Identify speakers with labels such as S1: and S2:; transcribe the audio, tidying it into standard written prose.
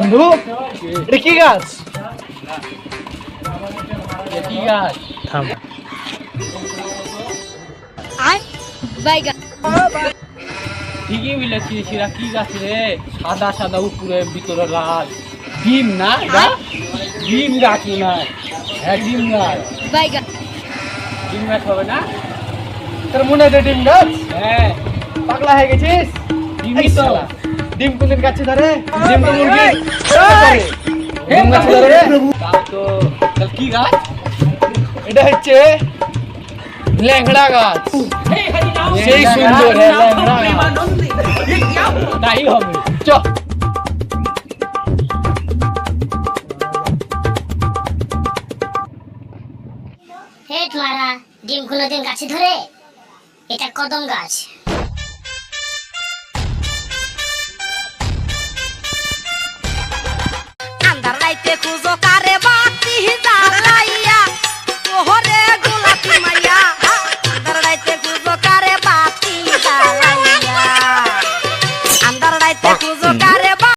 S1: বন্ধু এটা কি গাছ?
S2: কি গাছ?
S1: থাম।
S2: ঠিকই বলেছিস, এরা কি গাছ রে? সাদা সাদা উপরে ভিতরে লাল। ডিম না এটা? ডিম গাছ মনে হয়। হ্যাঁ ডিম গাছ। ডিম গাছ হবে না?
S1: তোর মনে হয় ডিম গাছ?
S2: হ্যাঁ
S1: পাগলা হয়ে গেছিস?
S2: ডিমই তো।
S1: ডিম কোনদিন গাছে ধরে? ডিম তো মুরগি
S2: এই!
S1: ডিম গাছে ধরে রে?
S2: তাও তো তাহলে কি গাছ?
S1: এটা হচ্ছে ল্যাংড়া গাছ। সেই সুন্দর হ্যাঁ ল্যাংড়া গাছ।
S2: তাই হবে।
S1: চ
S3: হেট মারা, ডিম কোনোদিন গাছে ধরে? এটা কদম গাছ।
S4: আন্ধার রাইতে খুঁজো